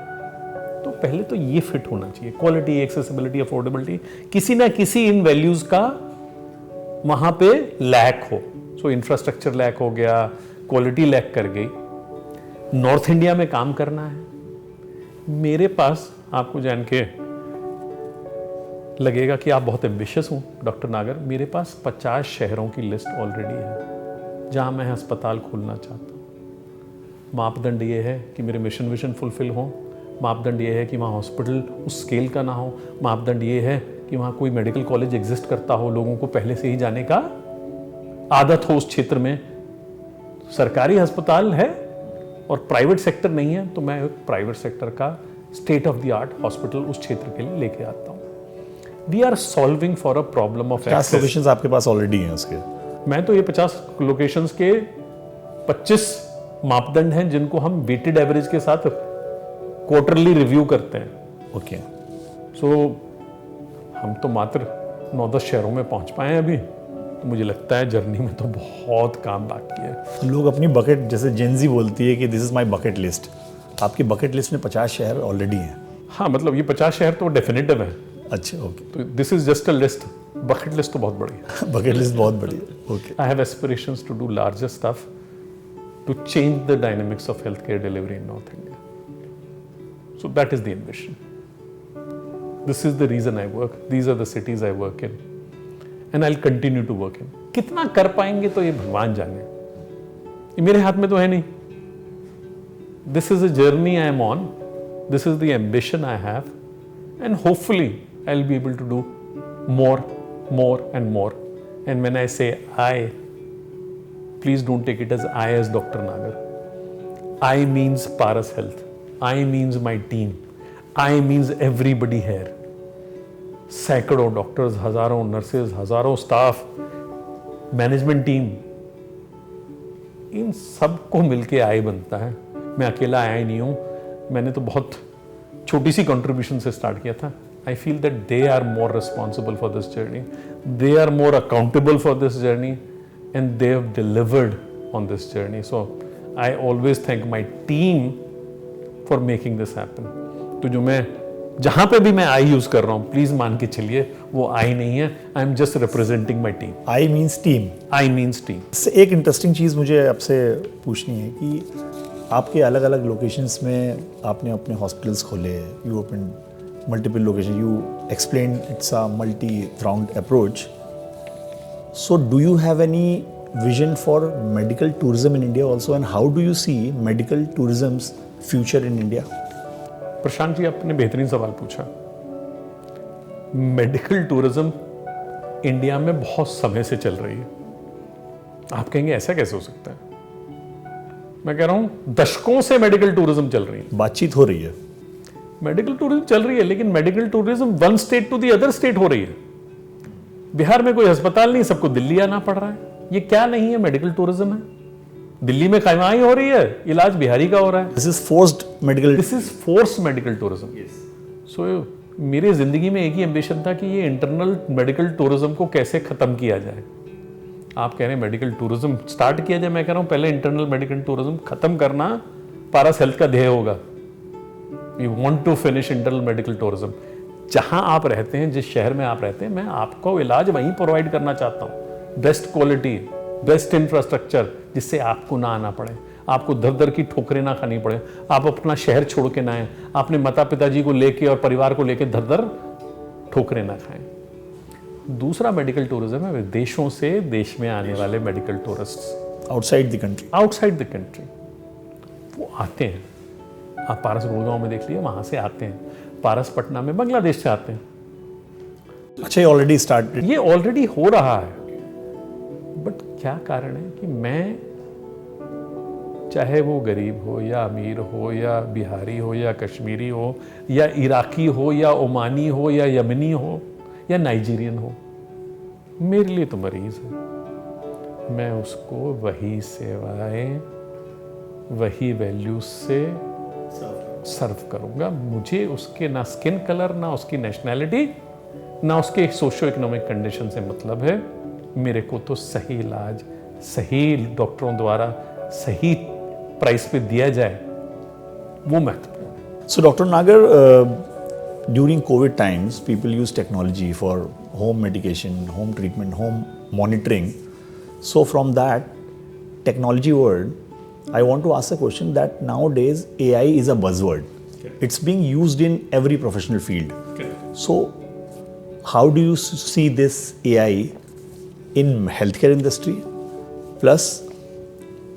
S2: तो पहले तो ये फिट होना चाहिए, क्वालिटी, एक्सेसिबिलिटी, अफोर्डेबिलिटी, किसी ना किसी इन वैल्यूज का वहां पे लैक हो। सो इंफ्रास्ट्रक्चर लैक हो गया, क्वालिटी लैक कर गई। नॉर्थ इंडिया में काम करना है, मेरे पास, आपको जान के लगेगा कि आप बहुत एम्बिशियस हूं डॉक्टर नागर, मेरे पास 50 शहरों की लिस्ट ऑलरेडी है जहां मैं अस्पताल खोलना चाहता हूं। मापदंड ये है कि मेरे मिशन विजन फुलफिल हो, मापदंड ये है कि वहाँ हॉस्पिटल उस स्केल का ना हो, मापदंड ये है कि वहाँ कोई मेडिकल कॉलेज एग्जिस्ट करता हो, लोगों को पहले से ही जाने का आदत हो उस क्षेत्र में। सरकारी अस्पताल है और प्राइवेट सेक्टर नहीं है, तो मैं एक प्राइवेट सेक्टर का state of the art hospital उस क्षेत्र के लिए लेके आता हूँ। We are solving for a problem of access.
S1: 50 locations आपके पास ऑलरेडी हैं उसके?
S2: मैं तो ये 50 लोकेशंस के 25 मापदंड हैं जिनको हम वेटेड एवरेज के साथ क्वार्टरली रिव्यू करते हैं।
S1: ओके।
S2: सो हम तो मात्र 9-10 शहरों में पहुंच पाए हैं अभी, तो मुझे लगता है जर्नी में तो बहुत काम बाकी है।
S1: लोग अपनी बकेट, जैसे जेनजी बोलती है कि this is my bucket list, आपकी बकेट लिस्ट में 50 शहर ऑलरेडी हैं?
S2: हाँ, मतलब ये 50 शहर तो डेफिनेटिव है।
S1: अच्छा, ओके।
S2: तो this is just a list, bucket list तो बहुत बड़ी है।
S1: बकेट लिस्ट बहुत बड़ी है। Okay.
S2: I have aspirations to do larger stuff to change the dynamics of healthcare delivery in North India. So that is the ambition. This is the reason I work. These are the cities I work in. And I'll continue to work in. कितना कर पाएंगे तो ये भगवान जाने, ये मेरे हाथ में तो है नहीं। This is a journey I am on. This is the ambition I have. And hopefully I'll be able to do more and more. And when I say I, please don't take it as I as Dr. Nagar. I means Paras Health. I means my team. I means everybody here. सैकड़ों doctors, हजारों nurses, हजारों staff, management team, इन सबको मिलके आई बनता है। मैं अकेला आया ही नहीं हूं, मैंने तो बहुत छोटी सी कंट्रीब्यूशन से स्टार्ट किया था। I feel that they are more responsible for this journey. They are more accountable for this journey. And they have delivered on this journey. So I always thank my team for making this happen. तो जो मैं जहां पे भी मैं आई use कर रहा हूं, प्लीज मान के चलिए वो आई नहीं है, I am just representing my team.
S1: I means team.
S2: I means team.
S1: एक इंटरेस्टिंग चीज़ मुझे आपसे पूछनी है कि आपके अलग अलग लोकेशंस में आपने अपने हॉस्पिटल्स खोले, you open multiple location, you explain it's a multi thronged approach. So do you have any vision for medical tourism in India also, and how do you see medical tourism's future in India?
S2: Prashant ji, आपने बेहतरीन सवाल पूछा। Medical tourism India में बहुत समय से चल रही है। आप कहेंगे ऐसा कैसे हो सकता है? मैं कह रहा हूं दशकों से मेडिकल टूरिज्म चल रही है।
S1: बातचीत हो रही है।
S2: मेडिकल टूरिज्म चल रही है, लेकिन medical tourism one state to the other state हो रही है। बिहार में कोई अस्पताल नहीं, सबको दिल्ली आना पड़ रहा है। ये क्या नहीं है, मेडिकल टूरिज्म है। दिल्ली में कमाई हो रही है, इलाज बिहारी का हो रहा है।
S1: This is forced medical
S2: tourism. So मेरी जिंदगी में एक ही एम्बिशन था कि ये इंटरनल मेडिकल टूरिज्म को कैसे खत्म किया जाए। आप कह रहे हैं मेडिकल टूरिज्म स्टार्ट किया जाए, मैं कह रहा हूं पहले इंटरनल मेडिकल टूरिज्म खत्म करना पारस हेल्थ का ध्येय होगा। We want to finish internal medical tourism. जहां आप रहते हैं, जिस शहर में आप रहते हैं, मैं आपको इलाज वहीं प्रोवाइड करना चाहता हूं। बेस्ट क्वालिटी, बेस्ट इंफ्रास्ट्रक्चर, जिससे आपको ना आना पड़े, आपको दर दर की ठोकरें ना खानी पड़े, आप अपना शहर छोड़ के ना आए, अपने माता पिताजी को लेके और परिवार को लेके दर दर ठोकरें ना खाएं। दूसरा मेडिकल टूरिज्म है विदेशों से देश में आने वाले medical tourist
S1: outside the country.
S2: वो आते हैं, आप पारस गुड़गांव में देख लिए, वहां से आते हैं। पारस पटना में बांग्लादेश से आते हैं।
S1: अच्छा, ये ऑलरेडी स्टार्टेड,
S2: ये ऑलरेडी हो रहा है। बट क्या कारण है कि मैं, चाहे वो गरीब हो या अमीर हो या बिहारी हो या कश्मीरी हो या इराकी हो या ओमानी हो या यमनी हो या नाइजीरियन हो, मेरे लिए तो मरीज है। मैं उसको वही सेवाएं, वही वैल्यूज से सर्व करूंगा। मुझे उसके ना स्किन कलर, ना उसकी नेशनैलिटी, ना उसके सोशो इकोनॉमिक कंडीशन से मतलब है। मेरे को तो सही इलाज सही डॉक्टरों द्वारा सही प्राइस पे दिया जाए, वो महत्वपूर्ण है।
S1: So Dr. Nagar, during COVID times, people use technology for home medication, home treatment, home monitoring. So from that technology world, I want to ask a question that nowadays AI is a buzzword. Okay. It's being used in every professional field. Okay. So how do you see this AI in healthcare industry? Plus,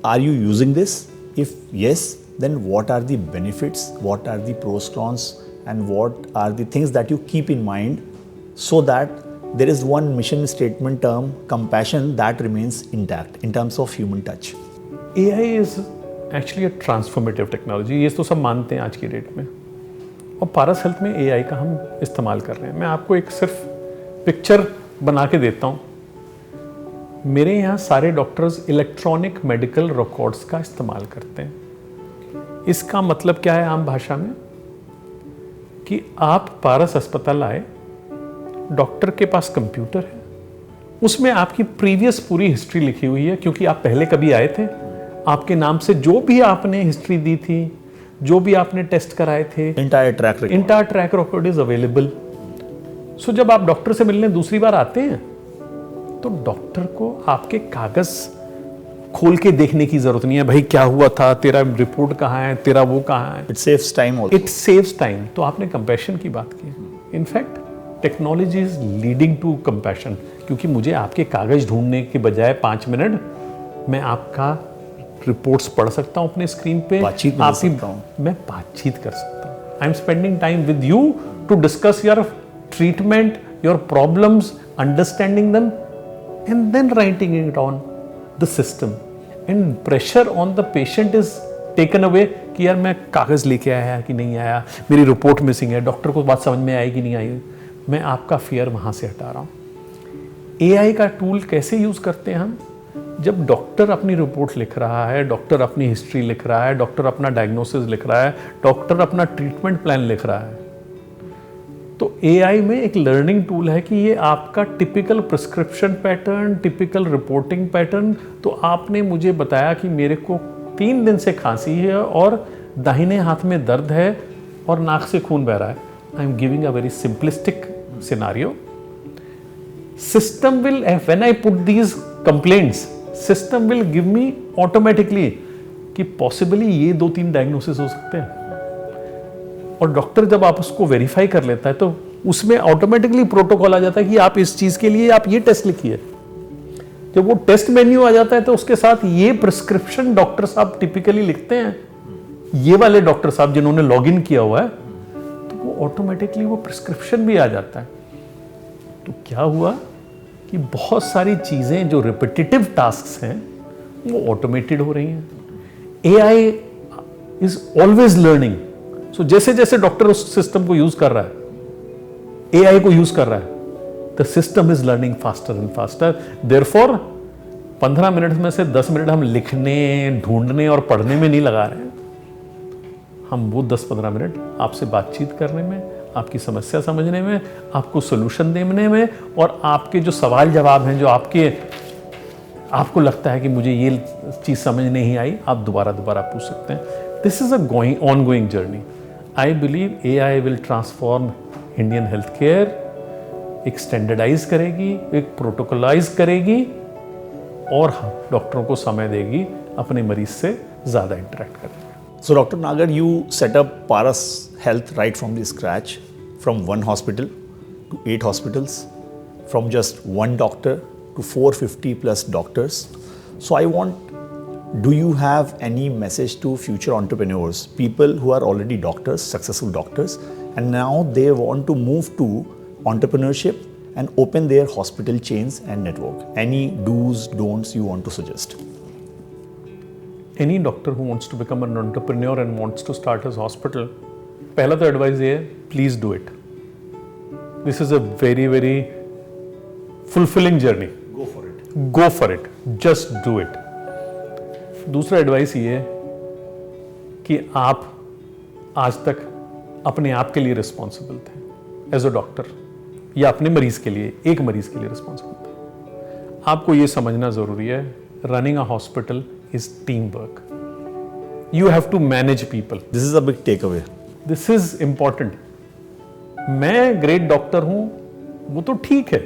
S1: are you using this? If yes, then what are the benefits, what are the pros, cons, and what are the things that you keep in mind so that there is one mission statement term, compassion, that remains intact in terms of human touch?
S2: AI is actually a transformative technology, ये तो सब मानते हैं आज की date में, और पारस health में AI का हम इस्तेमाल कर रहे हैं। मैं आपको एक सिर्फ पिक्चर बना के देता हूँ। मेरे यहाँ सारे डॉक्टर्स इलेक्ट्रॉनिक मेडिकल रिकॉर्ड्स का इस्तेमाल करते हैं। इसका मतलब क्या है आम भाषा में, कि आप पारस अस्पताल आए, डॉक्टर के पास कंप्यूटर है, उसमें आपकी प्रीवियस पूरी हिस्ट्री लिखी हुई है, क्योंकि आप पहले कभी आए थे, आपके नाम से जो भी आपने हिस्ट्री दी थी, जो भी आपने टेस्ट कराए थे,
S1: entire track
S2: record is available. So जब आप डॉक्टर से मिलने दूसरी बार आते हैं, तो डॉक्टर को आपके कागज खोल के देखने की जरूरत नहीं है, भाई क्या हुआ था, तेरा रिपोर्ट कहाँ है, तेरा वो कहाँ है।
S1: It saves time also.
S2: It saves time. तो आपने कंपैशन की बात की। In fact technology is leading to compassion, क्योंकि मुझे आपके कागज ढूंढने के बजाय 5 मिनट मैं आपका रिपोर्ट्स पढ़ सकता हूं अपने स्क्रीन पे,
S1: बातचीत कर सकता हूं,
S2: मैं बातचीत कर सकता हूं। I am spending time with you to discuss your treatment, your problems, understanding them and then writing it on the system, and pressure on the patient is taken away कि यार मैं कागज लेके आया कि नहीं आया, मेरी रिपोर्ट मिसिंग है, डॉक्टर को बात समझ में आई कि नहीं आई। मैं आपका फियर वहाँ से हटा रहा हूँ। AI का टूल कैसे यूज़ करते हैं हम? जब डॉक्टर अपनी रिपोर्ट लिख रहा है, डॉक्टर अपनी हिस्ट्री लिख रहा है, डॉक्टर अपना डायग्नोसिस लिख रहा है, डॉक्टर अपना ट्रीटमेंट प्लान लिख रहा है, तो AI में एक लर्निंग टूल है कि ये आपका typical prescription pattern, typical reporting pattern. तो आपने मुझे बताया कि मेरे को 3 दिन से खांसी है और दाहिने हाथ में दर्द है और नाक से खून बह रहा है। I am giving a very simplistic scenario. System will, when I put these complaints, system will give me automatically कि पॉसिबली ये 2-3 डायग्नोसिस हो सकते हैं। और डॉक्टर जब आप उसको वेरीफाई कर लेता है, तो उसमें ऑटोमेटिकली प्रोटोकॉल आ जाता है कि आप इस चीज के लिए आप ये टेस्ट लिखिए। जब वो टेस्ट मेन्यू आ जाता है, तो उसके साथ ये प्रिस्क्रिप्शन डॉक्टर साहब टिपिकली लिखते हैं, ये वाले डॉक्टर साहब जिन्होंने लॉगिन किया हुआ है, तो वो ऑटोमेटिकली वो प्रिस्क्रिप्शन भी आ जाता है। तो क्या हुआ कि बहुत सारी चीजें जो रिपीटेटिव टास्क हैं वो ऑटोमेटेड हो रही हैं। AI is always learning. So जैसे जैसे डॉक्टर उस सिस्टम को यूज कर रहा है, एआई को यूज कर रहा है, the system is learning faster and faster. Therefore 15 minute में से 10 मिनट हम लिखने, ढूंढने और पढ़ने में नहीं लगा रहे हैं, हम वो 10-15 मिनट आपसे बातचीत करने में, आपकी समस्या समझने में, आपको सोल्यूशन देने में, और आपके जो सवाल जवाब हैं, जो आपको लगता है कि मुझे ये चीज़ समझ नहीं आई, आप दोबारा पूछ सकते हैं। This is a on going journey. I believe AI will transform Indian health care, एक स्टैंडर्डाइज करेगी, एक प्रोटोकॉलाइज करेगी, और डॉक्टरों को समय देगी अपने मरीज से ज़्यादा इंटरेक्ट करने।
S1: So, Dr. Nagar, you set up Paras Health right from the scratch, from 1 hospital to 8 hospitals, from just 1 doctor to 450 plus doctors. So, I want, do you have any message to future entrepreneurs, people who are already doctors, successful doctors, and now they want to move to entrepreneurship and open their hospital chains and network? Any do's, don'ts you want to suggest?
S2: Any doctor who wants to become an entrepreneur and wants to start his hospital, पहला तो advice ये है, please do it. This is a very very fulfilling journey. Go for it, just do it. दूसरा advice ये है कि आप आज तक अपने आप के लिए रिस्पॉन्सिबल थे एज अ डॉक्टर, या अपने मरीज के लिए, एक मरीज के लिए रिस्पॉन्सिबल थे। आपको ये समझना जरूरी है, running a hospital is teamwork. You have to manage people.
S1: This is a big takeaway.
S2: This is important. मैं ग्रेट डॉक्टर हूं, वो तो ठीक है,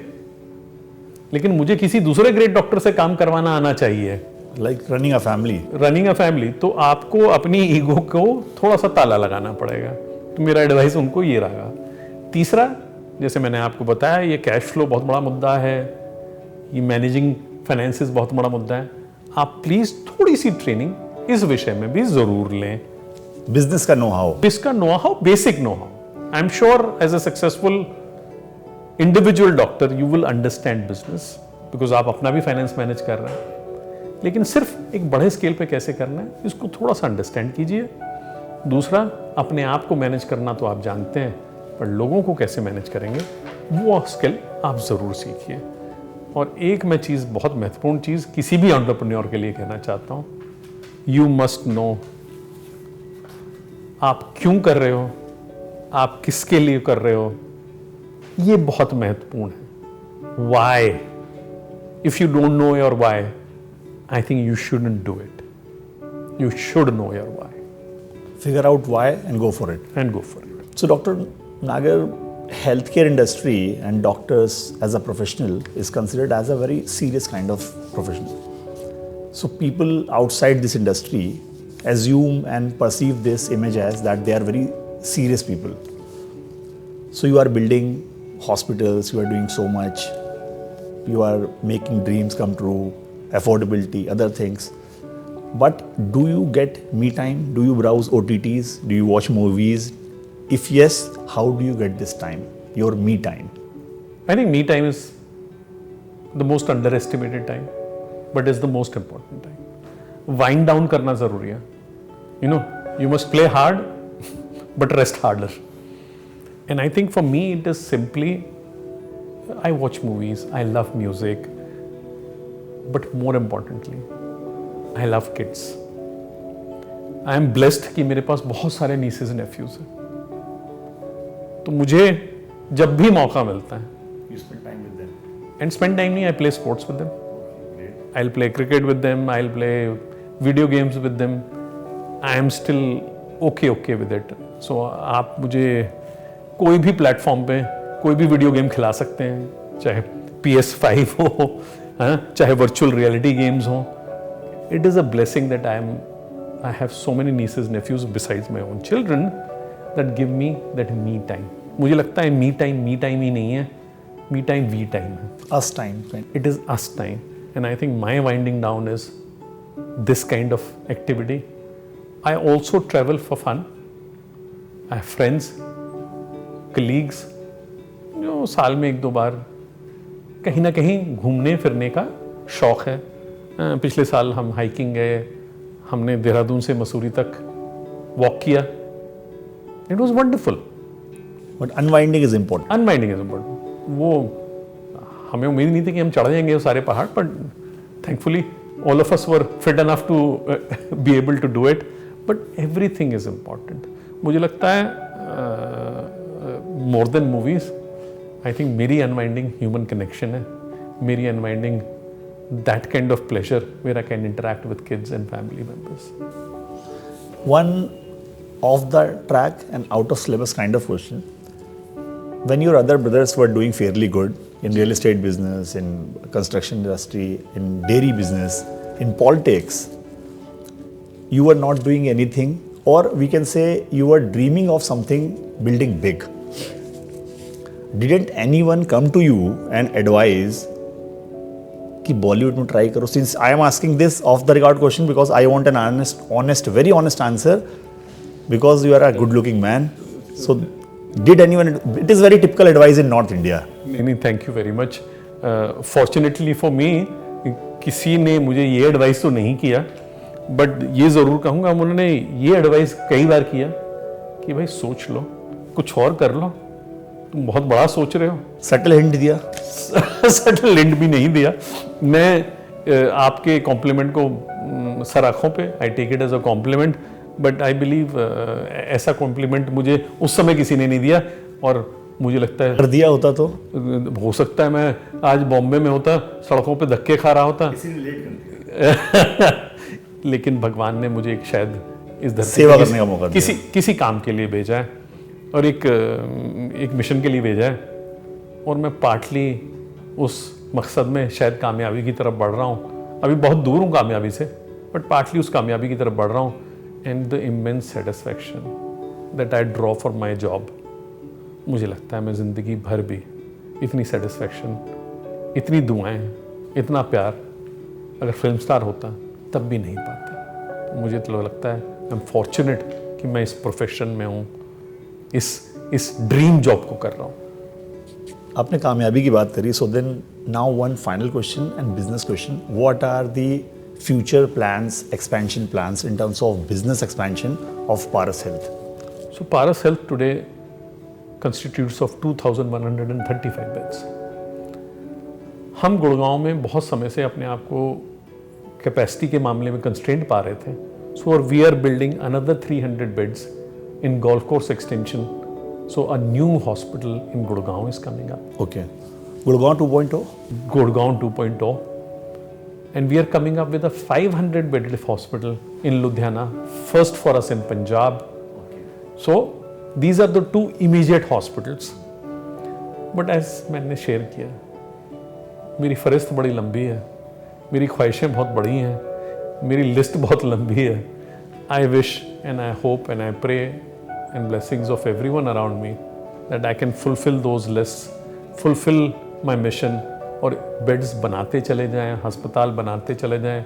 S2: लेकिन मुझे किसी दूसरे ग्रेट डॉक्टर से काम करवाना आना चाहिए।
S1: Like running a family.
S2: Running a family, तो आपको अपनी ईगो को थोड़ा सा ताला लगाना पड़ेगा। तो मेरा एडवाइस उनको ये रहा। तीसरा, जैसे मैंने आपको बताया, ये कैश फ्लो बहुत बड़ा मुद्दा है, ये मैनेजिंग फाइनेंसेस बहुत बड़ा मुद्दा है। आप प्लीज थोड़ी सी ट्रेनिंग इस विषय में भी जरूर लें।
S1: बिजनेस का नो हाउ,
S2: इसका know how, basic know how. I am sure as a successful individual doctor you will understand business, because आप अपना भी फाइनेंस मैनेज कर रहे हैं, लेकिन सिर्फ एक बड़े स्केल पे कैसे करना है इसको थोड़ा सा अंडरस्टैंड कीजिए। दूसरा, अपने आप को मैनेज करना तो आप जानते हैं, पर लोगों को कैसे मैनेज करेंगे वो स्किल आप जरूर सीखिए। और एक मैं चीज़, बहुत महत्वपूर्ण चीज़ किसी भी एंटरप्रेन्योर के लिए कहना चाहता हूँ, यू मस्ट नो आप क्यों कर रहे हो, आप किसके लिए कर रहे हो, ये बहुत महत्वपूर्ण है। Why, if you don't know your why, I think you shouldn't do it. You should know your why.
S1: Figure out why and go for it.
S2: And go for it.
S1: So, Dr. Nagar, healthcare industry and doctors as a professional is considered as a very serious kind of professional. So people outside this industry assume and perceive this image as that they are very serious people. So you are building hospitals, you are doing so much, you are making dreams come true, affordability, other things. But do you get me time? Do you browse OTTs? Do you watch movies? If yes, how do you get this time, your me time?
S2: I think me time is the most underestimated time, but it's the most important time. Wind down करना जरूरी है. You know, you must play hard, but rest harder. And I think for me it is simply, I watch movies, I love music, but more importantly, I love kids. I am blessed कि मेरे पास बहुत सारे nieces and nephews हैं. तो मुझे जब भी मौका मिलता है,
S1: You spend time with them.
S2: and spend time नहीं, I play sports with them.
S1: Great.
S2: I'll play cricket with them, I'll play video games with them. I am still okay with it. So आप मुझे कोई भी platform पे कोई भी video game खिला सकते हैं, चाहे PS5 हो, चाहे वर्चुअल रियलिटी गेम्स हो. It is a blessing that I have so many nieces, nephews besides my own children that give me that me time. मुझे लगता है me time ही नहीं है, me time we time है.
S1: Us time.
S2: It is us time. And I think my winding down is this kind of activity. I also travel for fun. I have friends, colleagues, जो साल में 1-2 बार कहीं ना कहीं घूमने फिरने का शौक है. पिछले साल हम हाइकिंग गए, हमने देहरादून से मसूरी तक वॉक किया. It was wonderful.
S1: But unwinding is important.
S2: Unwinding is important. वो हमें उम्मीद नहीं थी कि हम चढ़ जाएंगे वो सारे पहाड़, but thankfully all of us were fit enough to be able to do it. But everything is important. मुझे लगता है more than movies, I think मेरी unwinding human connection है, मेरी unwinding that kind of pleasure where I can interact with kids and family members.
S1: One off the track and out of syllabus kind of question. When your other brothers were doing fairly good in real estate business, in construction industry, in dairy business, in politics, you were not doing anything, or we can say you were dreaming of something building big. Didn't anyone come to you and advise कि बॉलीवुड में try करो? Since I am asking this off the record question because I want an honest, very honest answer, because you are a good looking man. So did anyone? It is very typical advice in North India.
S2: नहीं, thank you very much. Fortunately for me, किसी ने मुझे ये advice तो नहीं किया, but ये ज़रूर कहूँगा उन्होंने ये एडवाइस कई बार किया कि भाई सोच लो, कुछ और कर लो, तुम बहुत बड़ा सोच रहे हो.
S1: सटल हिंट दिया?
S2: सटल हिंट भी नहीं दिया. मैं आपके कॉम्प्लीमेंट को सराखों पे, I take it as a compliment, but I believe ऐसा कॉम्प्लीमेंट मुझे उस समय किसी ने नहीं दिया, और मुझे लगता है
S1: कर दिया होता तो
S2: हो सकता है मैं आज बॉम्बे में होता, सड़कों पे धक्के खा रहा होता. लेकिन भगवान ने मुझे एक शायद इस धरती
S1: सेवा करने का मौका दिया,
S2: किसी काम के लिए भेजा है, और एक मिशन के लिए भेजा है, और मैं पार्टली उस मकसद में शायद कामयाबी की तरफ बढ़ रहा हूँ. अभी बहुत दूर हूँ कामयाबी से, बट पार्टली उस कामयाबी की तरफ बढ़ रहा हूँ. And the immense satisfaction that I draw for my job, मुझे लगता है मैं ज़िंदगी भर भी इतनी सेटिस्फैक्शन, इतनी दुआएं, इतना प्यार अगर फिल्म स्टार होता तब भी नहीं पाता. मुझे तो लगता है आई एम फॉर्चुनेट कि मैं इस प्रोफेशन में हूँ, इस ड्रीम जॉब को कर रहा हूँ.
S1: आपने कामयाबी की बात करी, so then now one final question and business question. What are the future plans, expansion plans in terms of business expansion of Paras Health?
S2: So Paras Health today constitutes of 2,135 beds. हम गुड़गांव में बहुत समय से अपने आप को capacity के मामले में कंस्ट्रेंट पा रहे थे. So we are building another 300 beds in golf course extension. So a new hospital in Gurgaon is coming up.
S1: Okay. Gurgaon 2.0?
S2: Gurgaon 2.0. And we are coming up with a 500 bedded hospital in Ludhiana, first for us in Punjab.
S1: Okay.
S2: So these are the two immediate hospitals. But as मैंने share किया, मेरी फहरिस्त बड़ी लंबी है, मेरी ख्वाहिशें बहुत बड़ी हैं, मेरी लिस्ट बहुत लंबी है. I wish and I hope and I pray and blessings of everyone around me that I can fulfill those lists, fulfill my mission, और बेड्स बनाते चले जाएं, अस्पताल बनाते चले जाएं,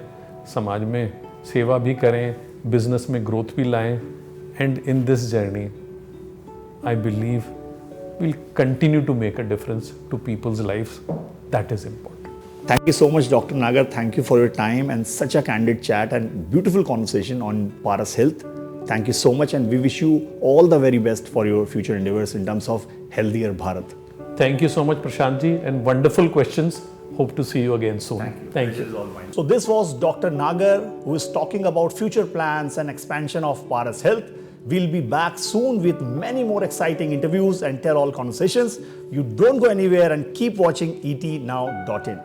S2: समाज में सेवा भी करें, बिजनेस में ग्रोथ भी लाएं. And in this journey I believe we'll continue to make a difference to people's lives. That is important.
S1: Thank you so much, Dr. Nagar. Thank you for your time and such a candid chat and beautiful conversation on Paras Health. Thank you so much, and we wish you all the very best for your future endeavors in terms of healthier Bharat.
S2: Thank you so much, Prashant ji, and wonderful questions. Hope to see you again soon. Thank you.
S1: So this was Dr. Nagar, who is talking about future plans and expansion of Paras Health. We'll be back soon with many more exciting interviews and tell-all conversations. You don't go anywhere and keep watching etnow.in.